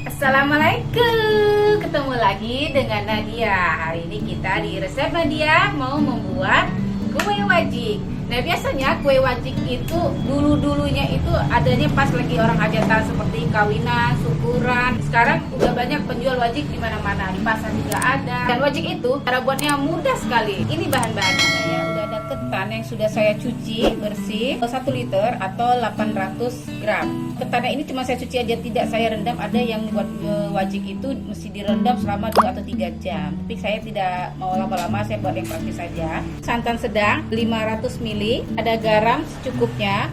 Assalamualaikum, ketemu lagi dengan Nadia. Hari ini kita di resep Nadia mau membuat kue wajik. Nah, biasanya kue wajik itu dulunya itu adanya pas lagi orang hajatan seperti kawinan, syukuran. Sekarang udah banyak penjual wajik di mana-mana, di pasar juga ada. Dan wajik itu cara buatnya mudah sekali. Ini bahan-bahannya ya. Udah ada ketan yang sudah saya cuci bersih 1 liter atau 800 gram. Ketannya ini cuma saya cuci aja, tidak saya rendam. Ada yang buat wajik itu mesti direndam selama 2 atau 3 jam. Tapi saya tidak mau lama-lama, saya buat yang praktis saja. Santan sedang 500 ml, ada garam secukupnya,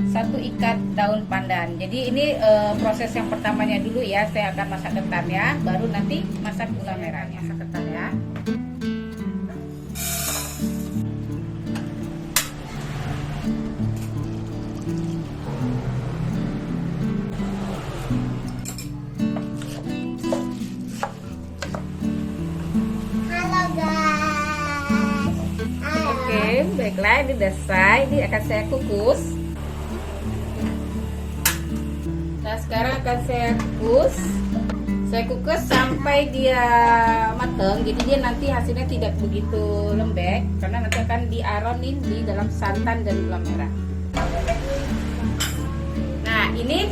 1 ikat daun pandan. Jadi ini proses yang pertamanya dulu ya. Saya akan masak ketannya, baru nanti masak gula merahnya. Masak ketannya. Baiklah, ini udah selesai. Ini akan saya kukus. Nah, sekarang akan saya kukus. Saya kukus sampai dia matang. Jadi dia nanti hasilnya tidak begitu lembek, karena nanti akan diaronin di dalam santan dan gula merah. Nah, ini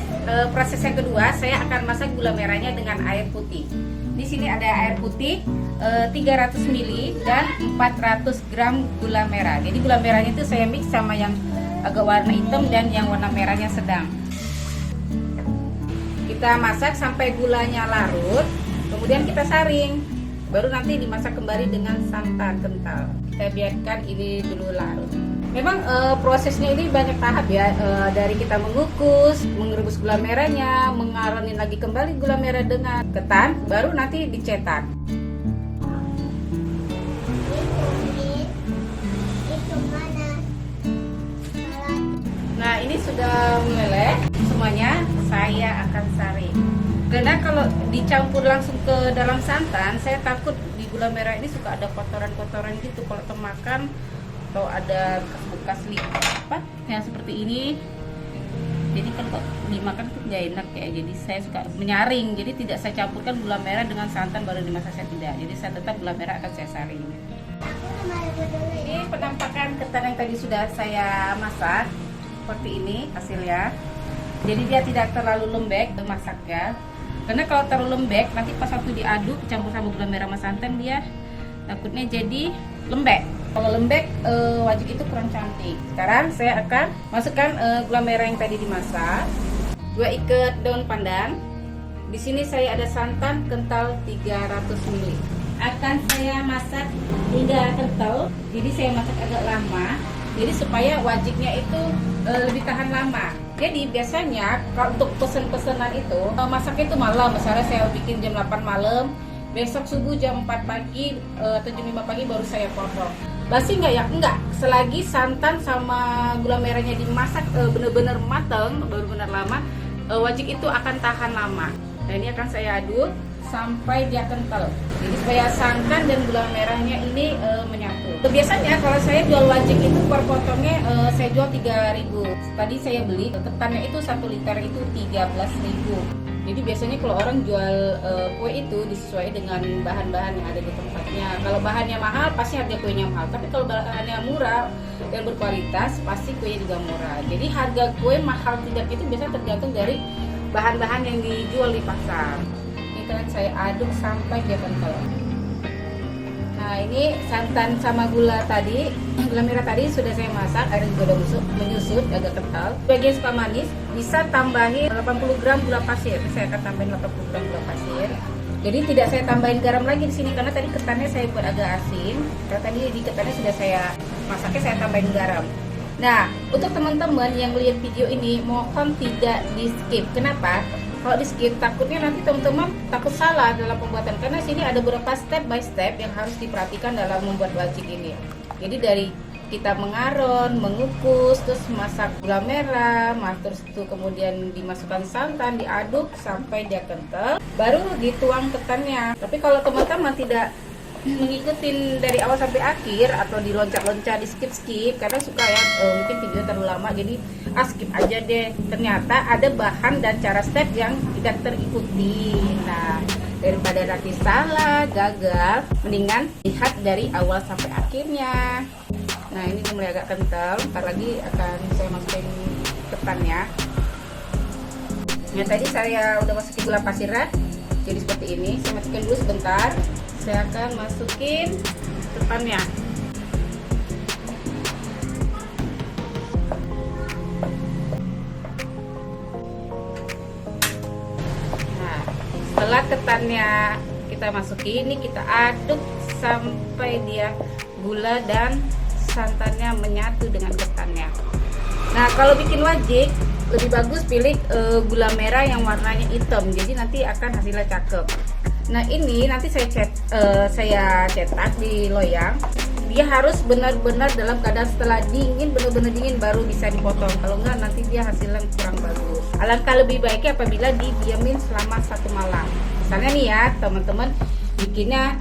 proses yang kedua. Saya akan masak gula merahnya dengan air putih. Di sini ada air putih 300 ml dan 400 gram gula merah. Jadi gula merahnya itu saya mix sama yang agak warna hitam dan yang warna merahnya sedang. Kita masak sampai gulanya larut, kemudian kita saring. Baru nanti dimasak kembali dengan santan kental. Kita biarkan ini dulu larut. Memang prosesnya ini banyak tahap ya, dari kita mengukus, merebus gula merahnya, mengaronin lagi kembali gula merah dengan ketan, baru nanti dicetak. Nah, ini sudah meleleh semuanya, saya akan saring. Karena kalau dicampur langsung ke dalam santan, saya takut di gula merah ini suka ada kotoran-kotoran gitu kalau termakan, atau ada bekas lipat yang seperti ini. Jadi kalau dimakan tuh nggak enak ya. Jadi saya suka menyaring. Jadi tidak saya campurkan gula merah dengan santan baru dimasak, saya tidak. Jadi saya tetap gula merah akan saya saring. Ini penampakan ketan yang tadi sudah saya masak. Seperti ini hasilnya. Jadi dia tidak terlalu lembek masaknya. Karena kalau terlalu lembek nanti pas waktu diaduk campur sama gula merah sama santan, dia takutnya jadi lembek. Kalau lembek wajik itu kurang cantik. Sekarang saya akan masukkan gula merah yang tadi dimasak, 2 ikat daun pandan. Di sini saya ada santan kental 300 ml. Akan saya masak hingga kental. Jadi saya masak agak lama. Jadi supaya wajiknya itu lebih tahan lama. Jadi biasanya kalau untuk pesan-pesanan itu masaknya itu malam. Misalnya saya bikin jam 8 malam, besok subuh jam 4 pagi atau jam 5 pagi baru saya potong. Basi nggak ya? Enggak. Selagi santan sama gula merahnya dimasak benar-benar matang, benar-benar lama, wajik itu akan tahan lama. Dan ini akan saya aduk sampai dia kental. Jadi supaya santan dan gula merahnya ini menyatu. Biasanya kalau saya jual wajik itu per potongnya saya jual 3.000. Tadi saya beli ketannya itu 1 liter itu 13.000. Jadi biasanya kalau orang jual kue itu disesuaikan dengan bahan-bahan yang ada di tempatnya. Kalau bahannya mahal pasti harga kuenya mahal. Tapi kalau bahannya murah dan berkualitas pasti kuenya juga murah. Jadi harga kue mahal tidak itu biasanya tergantung dari bahan-bahan yang dijual di pasar. Ini kan saya aduk sampai dia kental. Nah, ini santan sama gula tadi, gula merah tadi sudah saya masak, airnya juga udah menyusut, agak kental. Bagi yang suka manis, bisa tambahin 80 gram gula pasir. Saya akan tambahin 80 gram gula pasir. Jadi tidak saya tambahin garam lagi di sini karena tadi ketannya saya buat agak asin. Karena tadi di ketannya sudah saya masaknya, saya tambahin garam. Nah, untuk teman-teman yang lihat video ini, mohon tidak di skip. Kenapa? Kalau di skip takutnya nanti teman-teman takut salah dalam pembuatan, karena sini ada beberapa step by step yang harus diperhatikan dalam membuat wajik ini. Jadi dari kita mengaron, mengukus, terus masak gula merah, terus itu kemudian dimasukkan santan, diaduk sampai dia kental, baru dituang ketannya. Tapi kalau teman-teman tidak mengikutin dari awal sampai akhir atau diloncat-loncat, di skip kadang suka ya mungkin video terlalu lama, jadi skip aja deh. Ternyata ada bahan dan cara step yang tidak terikuti. Nah, daripada nanti salah, gagal, mendingan lihat dari awal sampai akhirnya. Nah, ini mulai agak kental, ntar lagi akan saya masukin ketannya. Nah, tadi saya udah masukin gula pasirnya jadi seperti ini. Saya masukin dulu sebentar. Saya akan masukin ketannya. Nah, setelah ketannya kita masukin, ini kita aduk sampai dia gula dan santannya menyatu dengan ketannya. Nah, kalau bikin wajik lebih bagus pilih gula merah yang warnanya hitam, jadi nanti akan hasilnya cakep. Nah, ini nanti saya cetak di loyang. Dia harus benar-benar dalam keadaan setelah dingin, benar-benar dingin baru bisa dipotong. Kalau enggak nanti dia hasilnya kurang bagus. Alangkah lebih baiknya apabila didiamin selama 1 malam. Misalnya nih ya, teman-teman bikinnya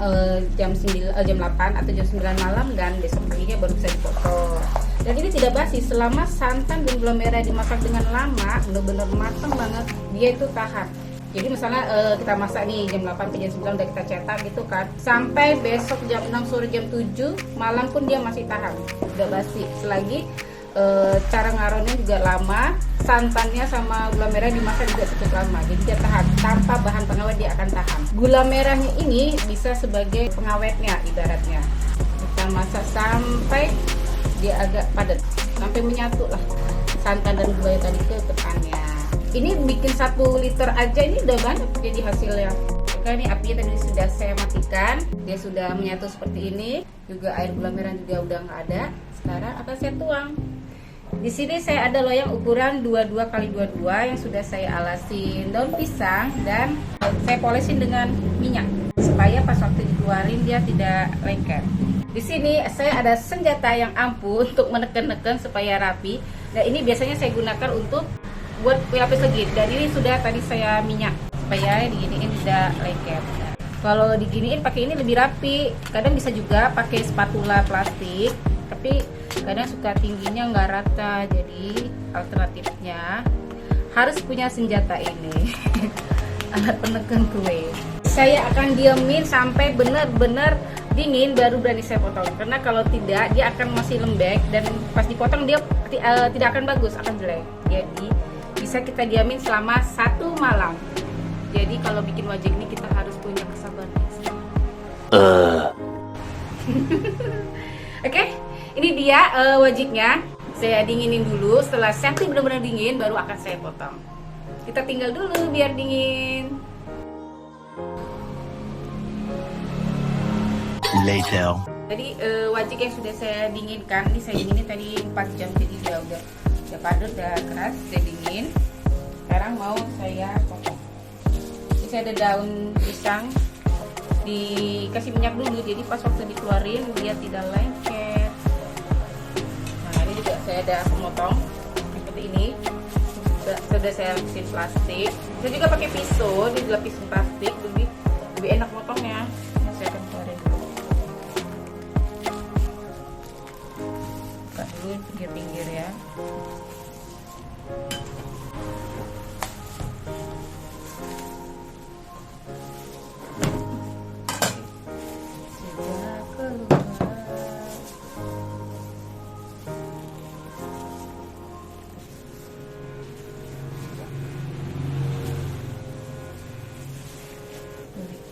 jam 8 atau jam 9 malam dan besok paginya baru bisa dipotong. Dan ini tidak basi, selama santan dan gula merah dimasak dengan lama, benar-benar matang banget, dia itu tahan. Jadi misalnya kita masak nih jam 8 ke jam 9 udah kita cetak gitu kan, sampai besok jam 6 sore jam 7 malam pun dia masih tahan, udah basi. Selagi cara ngaronnya juga lama, santannya sama gula merah dimasak juga cukup lama, jadi dia tahan. Tanpa bahan pengawet dia akan tahan. Gula merahnya ini bisa sebagai pengawetnya ibaratnya. Kita masak sampai dia agak padat, sampai menyatu lah santan dan gula tadi ke ketannya. Ini bikin 1 liter aja ini udah banyak jadi hasilnya. Oke, ini apinya tadi sudah saya matikan, dia sudah menyatu seperti ini. Juga air gula merah juga udah nggak ada. Sekarang akan saya tuang. Di sini saya ada loyang ukuran 22 x 22 yang sudah saya alasin daun pisang dan saya polesin dengan minyak supaya pas waktu dikeluarin dia tidak lengket. Di sini saya ada senjata yang ampuh untuk menekan-nekan supaya rapi. Nah, ini biasanya saya gunakan untuk buat kue lapis legit, dan ini sudah tadi saya minyak supaya diginiin tidak lengket. Kalau diginiin pakai ini lebih rapi. Kadang bisa juga pakai spatula plastik, tapi kadang suka tingginya nggak rata, jadi alternatifnya harus punya senjata ini. Alat penekan kue. Saya akan diamin sampai benar-benar dingin baru berani saya potong, karena kalau tidak dia akan masih lembek dan pas dipotong dia tidak akan bagus, akan jelek. Jadi bisa kita diamin selama 1 malam. Jadi kalau bikin wajik ini kita harus punya kesabaran. Oke, ini dia wajiknya. Saya dinginin dulu. Setelah sampai benar-benar dingin baru akan saya potong. Kita tinggal dulu biar dingin. Later. Jadi wajik yang sudah saya dinginkan, ini saya dinginin tadi 4 jam, jadi dia udah padat, udah keras, udah dingin. Sekarang mau saya potong. Ini saya ada daun pisang, dikasih minyak dulu, jadi pas waktu dikeluarin dia tidak lengket. Nah, ini juga saya ada pemotong seperti ini. Sudah saya lapisin plastik. Saya juga pakai pisau, dia dilapisin plastik, lebih enak motongnya. Nah, saya akan keluarin dulu. Buka dulu pinggir-pinggir ya.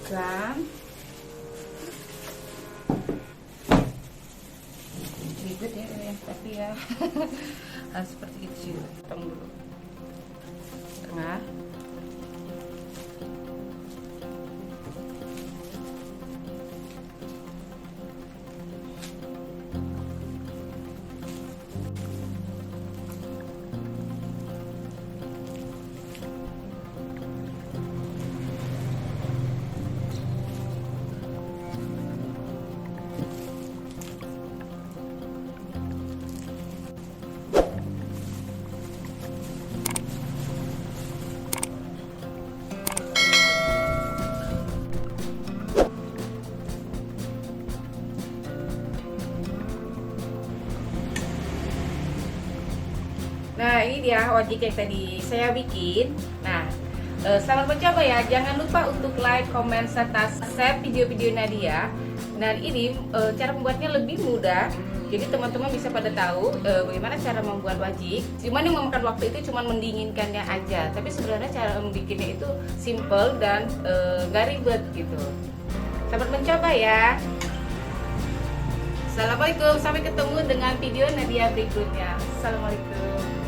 Berikan ribet ya, tapi ya harus seperti itu. Potong dulu tengah. ini dia wajik yang tadi saya bikin. Nah, selamat mencoba ya. Jangan lupa untuk like, comment, serta share video-video Nadia. Dan ini cara membuatnya lebih mudah. Jadi teman-teman bisa pada tahu bagaimana cara membuat wajik. Cuman yang memakan waktu itu cuma mendinginkannya aja. Tapi sebenarnya cara membikinnya itu simple dan gak ribet gitu. Selamat mencoba ya. Assalamualaikum, sampai ketemu dengan video Nadia berikutnya. Assalamualaikum.